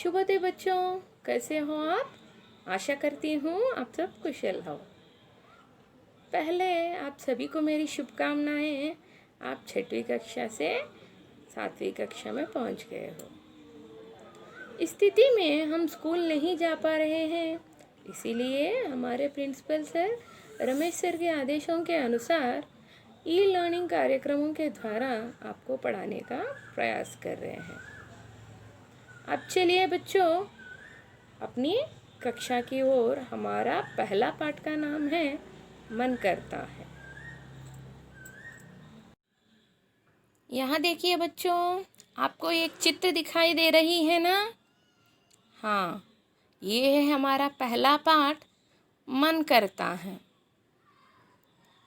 शुभोदय बच्चों, कैसे हो आप? आशा करती हूँ आप सब कुशल हो। पहले आप सभी को मेरी शुभकामनाएं। आप 6वीं कक्षा से 7वीं कक्षा में पहुँच गए हो। इस स्थिति में हम स्कूल नहीं जा पा रहे हैं, इसीलिए हमारे प्रिंसिपल सर रमेश सर के आदेशों के अनुसार ई लर्निंग कार्यक्रमों के द्वारा आपको पढ़ाने का प्रयास कर रहे हैं। अब चलिए बच्चों, अपनी कक्षा की ओर। हमारा पहला पाठ का नाम है मन करता है। यहाँ देखिए बच्चों, आपको एक चित्र दिखाई दे रही है ना? हाँ, ये है हमारा पहला पाठ, मन करता है।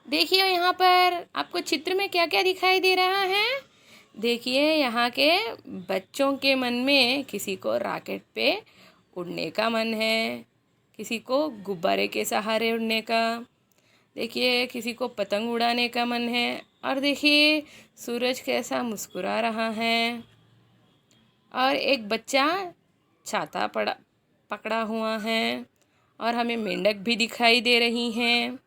देखिए यहाँ पर आपको चित्र में क्या क्या दिखाई दे रहा है। देखिए यहाँ के बच्चों के मन में किसी को रॉकेट पे उड़ने का मन है, किसी को गुब्बारे के सहारे उड़ने का, देखिए किसी को पतंग उड़ाने का मन है। और देखिए सूरज कैसा मुस्कुरा रहा है। और एक बच्चा छाता पकड़ा हुआ है। और हमें मेंढक भी दिखाई दे रही हैं।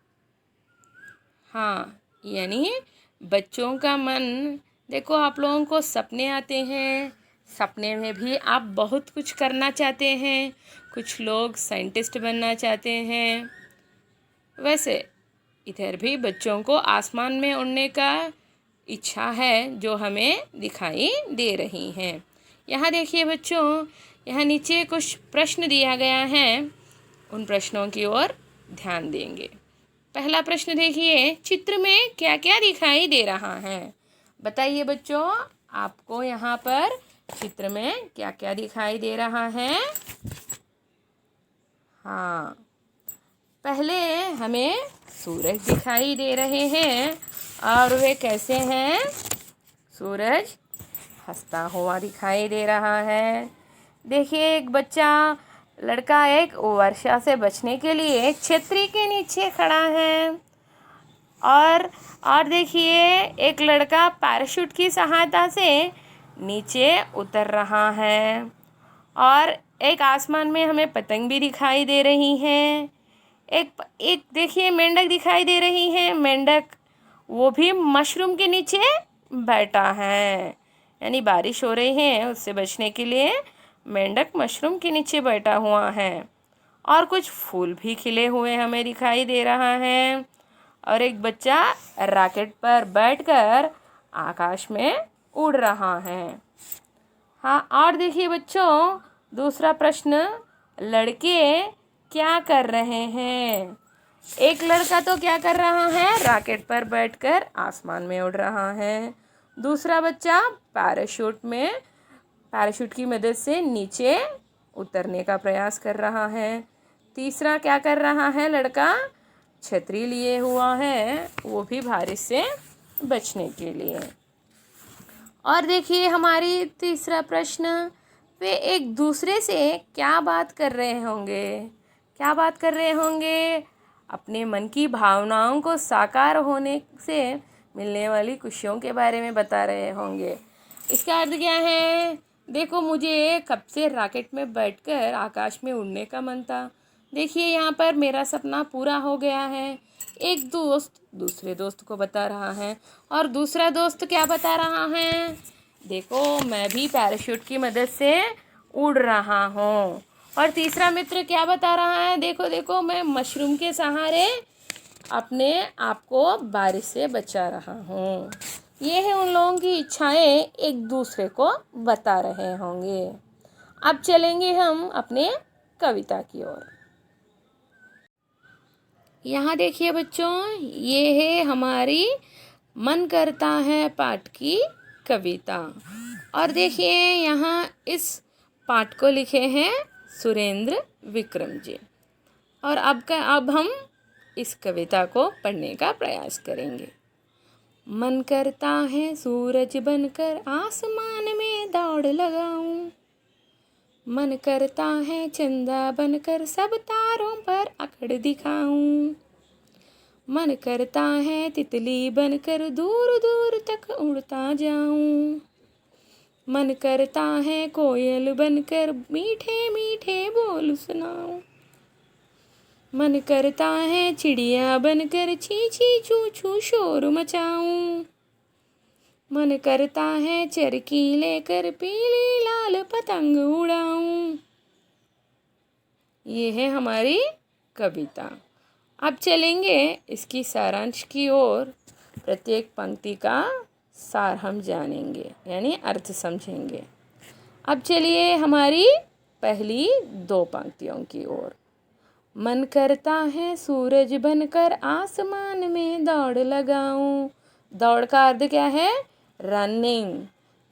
हाँ, यानी बच्चों का मन। देखो, आप लोगों को सपने आते हैं, सपने में भी आप बहुत कुछ करना चाहते हैं। कुछ लोग साइंटिस्ट बनना चाहते हैं। वैसे इधर भी बच्चों को आसमान में उड़ने का इच्छा है, जो हमें दिखाई दे रही हैं। यहाँ देखिए बच्चों, यहाँ नीचे कुछ प्रश्न दिया गया है, उन प्रश्नों की ओर ध्यान देंगे। पहला प्रश्न देखिए, चित्र में क्या क्या दिखाई दे रहा है? बताइए बच्चों, आपको यहाँ पर चित्र में क्या क्या दिखाई दे रहा है? हाँ, पहले हमें सूरज दिखाई दे रहे हैं। और वे कैसे हैं? सूरज हंसता हुआ दिखाई दे रहा है। देखिए एक लड़का एक वर्षा से बचने के लिए छतरी के नीचे खड़ा है। और देखिए एक लड़का पैराशूट की सहायता से नीचे उतर रहा है। और एक आसमान में हमें पतंग भी दिखाई दे रही है। एक देखिए मेंढक दिखाई दे रही है। मेंढक वो भी मशरूम के नीचे बैठा है, यानी बारिश हो रही है, उससे बचने के लिए मेंढक मशरूम के नीचे बैठा हुआ है। और कुछ फूल भी खिले हुए हमें दिखाई दे रहा है। और एक बच्चा रॉकेट पर बैठकर आकाश में उड़ रहा है। हाँ, और देखिए बच्चों, दूसरा प्रश्न, लड़के क्या कर रहे हैं? एक लड़का तो क्या कर रहा है? रॉकेट पर बैठकर आसमान में उड़ रहा है। दूसरा बच्चा पैराशूट की मदद से नीचे उतरने का प्रयास कर रहा है। तीसरा क्या कर रहा है? लड़का छतरी लिए हुआ है, वो भी बारिश से बचने के लिए। और देखिए हमारी तीसरा प्रश्न, वे एक दूसरे से क्या बात कर रहे होंगे? क्या बात कर रहे होंगे? अपने मन की भावनाओं को साकार होने से मिलने वाली खुशियों के बारे में बता रहे होंगे। इसका अर्थ क्या है? देखो, मुझे कब से रॉकेट में बैठकर आकाश में उड़ने का मन था। देखिए यहाँ पर मेरा सपना पूरा हो गया है। एक दोस्त दूसरे दोस्त को बता रहा है। और दूसरा दोस्त क्या बता रहा है? देखो, मैं भी पैराशूट की मदद से उड़ रहा हूँ। और तीसरा मित्र क्या बता रहा है? देखो देखो, मैं मशरूम के सहारे अपने आप को बारिश से बचा रहा हूँ। ये है उन लोगों की इच्छाएं एक दूसरे को बता रहे होंगे। अब चलेंगे हम अपने कविता की ओर। यहाँ देखिए बच्चों, ये है हमारी मन करता है पाठ की कविता। और देखिए यहाँ इस पाठ को लिखे हैं सुरेंद्र विक्रम जी। और अब हम इस कविता को पढ़ने का प्रयास करेंगे। मन करता है सूरज बनकर आसमान में दौड़ लगाऊं। मन करता है चंदा बनकर सब तारों पर अकड़ दिखाऊं। मन करता है तितली बनकर दूर दूर तक उड़ता जाऊं। मन करता है कोयल बनकर मीठे मीठे बोल सुनाऊं। मन करता है चिड़िया बनकर ची ची चू चू शोर मचाऊं। मन करता है चरखी लेकर पीली लाल पतंग उड़ाऊं। ये है हमारी कविता। अब चलेंगे इसकी सारांश की ओर। प्रत्येक पंक्ति का सार हम जानेंगे यानी अर्थ समझेंगे। अब चलिए हमारी पहली दो पंक्तियों की ओर। मन करता है सूरज बनकर आसमान में दौड़ लगाऊं। दौड़ का अर्थ क्या है? रनिंग।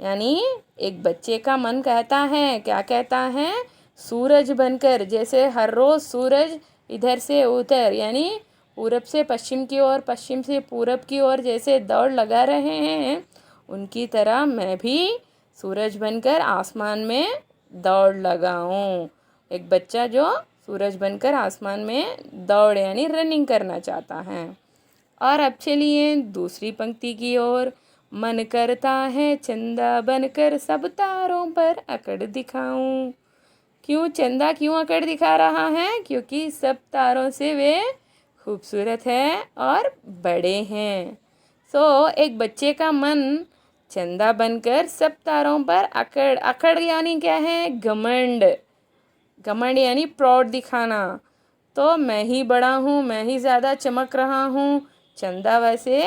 यानी एक बच्चे का मन कहता है, क्या कहता है? सूरज बनकर, जैसे हर रोज़ सूरज इधर से उधर यानी पूरब से पश्चिम की ओर, पश्चिम से पूरब की ओर जैसे दौड़ लगा रहे हैं, उनकी तरह मैं भी सूरज बनकर आसमान में दौड़ लगाऊं। एक बच्चा जो सूरज बनकर आसमान में दौड़ यानी रनिंग करना चाहता है। और अब चलिए दूसरी पंक्ति की ओर। मन करता है चंदा बनकर सब तारों पर अकड़ दिखाऊं। क्यों चंदा क्यों अकड़ दिखा रहा है? क्योंकि सब तारों से वे खूबसूरत है और बड़े हैं। एक बच्चे का मन चंदा बनकर सब तारों पर अकड़, अकड़ यानी क्या है? घमंड। घमंड यानी प्राउड दिखाना। तो मैं ही बड़ा हूँ, मैं ही ज़्यादा चमक रहा हूँ। चंदा वैसे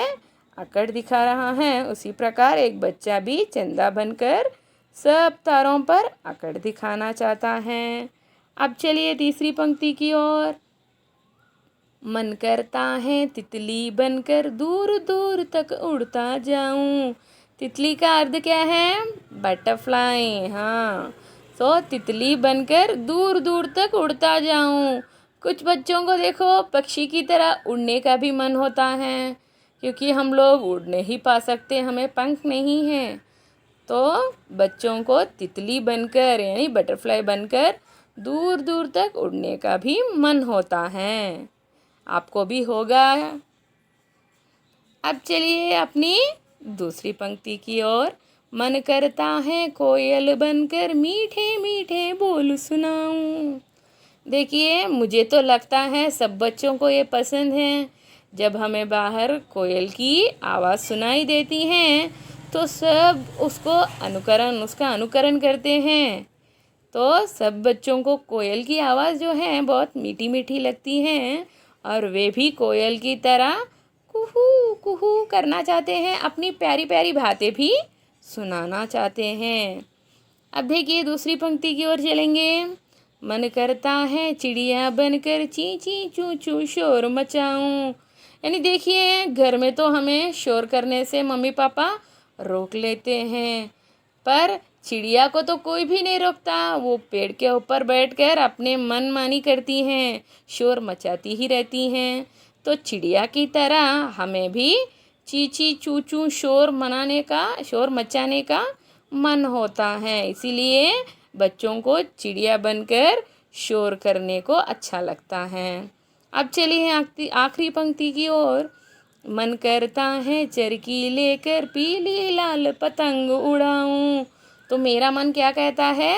अकड़ दिखा रहा है, उसी प्रकार एक बच्चा भी चंदा बनकर सब तारों पर अकड़ दिखाना चाहता है। अब चलिए तीसरी पंक्ति की ओर। मन करता है तितली बनकर दूर दूर तक उड़ता जाऊं। तितली का अर्थ क्या है? बटरफ्लाई। हाँ, तितली बनकर दूर दूर तक उड़ता जाऊं। कुछ बच्चों को देखो पक्षी की तरह उड़ने का भी मन होता है, क्योंकि हम लोग उड़ नहीं पा सकते, हमें पंख नहीं हैं। तो बच्चों को तितली बनकर यानी बटरफ्लाई बनकर दूर दूर तक उड़ने का भी मन होता है। आपको भी होगा। अब चलिए अपनी दूसरी पंक्ति की ओर। मन करता है कोयल बनकर मीठे मीठे बोल सुनाऊं। देखिए, मुझे तो लगता है सब बच्चों को ये पसंद है। जब हमें बाहर कोयल की आवाज़ सुनाई देती है तो सब उसका अनुकरण करते हैं। तो सब बच्चों को कोयल की आवाज़ जो है बहुत मीठी मीठी लगती है और वे भी कोयल की तरह कुहू कुहू करना चाहते हैं, अपनी प्यारी प्यारी बातें भी सुनाना चाहते हैं। अब देखिए दूसरी पंक्ति की ओर चलेंगे। मन करता है चिड़िया बनकर ची ची चू चू शोर मचाऊं। यानी देखिए, घर में तो हमें शोर करने से मम्मी पापा रोक लेते हैं, पर चिड़िया को तो कोई भी नहीं रोकता। वो पेड़ के ऊपर बैठकर अपने मन मानी करती हैं, शोर मचाती ही रहती हैं। तो चिड़िया की तरह हमें भी ची ची चू चू शोर मचाने का मन होता है। इसीलिए बच्चों को चिड़िया बनकर शोर करने को अच्छा लगता है। अब चलिए आखिरी पंक्ति की ओर। मन करता है चरखी लेकर पीली लाल पतंग उड़ाऊं। तो मेरा मन क्या कहता है?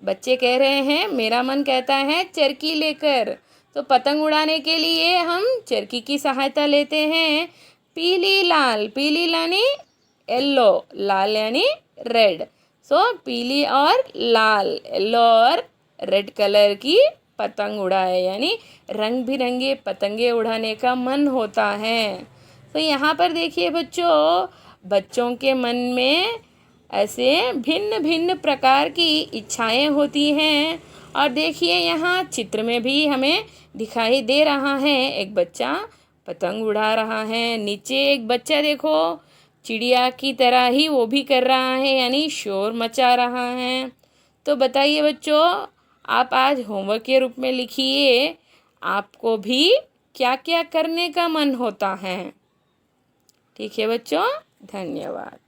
बच्चे कह रहे हैं मेरा मन कहता है चरखी लेकर। तो पतंग उड़ाने के लिए हम चरखी की सहायता लेते हैं। पीली लाल, पीली यानी येलो, लाल यानी रेड। पीली और लाल, येलो और रेड कलर की पतंग उड़ाए, यानी रंग बिरंगे पतंगे उड़ाने का मन होता है। तो यहाँ पर देखिए बच्चों के मन में ऐसे भिन्न भिन्न प्रकार की इच्छाएं होती हैं। और देखिए यहाँ चित्र में भी हमें दिखाई दे रहा है एक बच्चा पतंग उड़ा रहा है। नीचे एक बच्चा देखो चिड़िया की तरह ही वो भी कर रहा है, यानी शोर मचा रहा है। तो बताइए बच्चों, आप आज होमवर्क के रूप में लिखिए आपको भी क्या क्या करने का मन होता है। ठीक है बच्चों, धन्यवाद।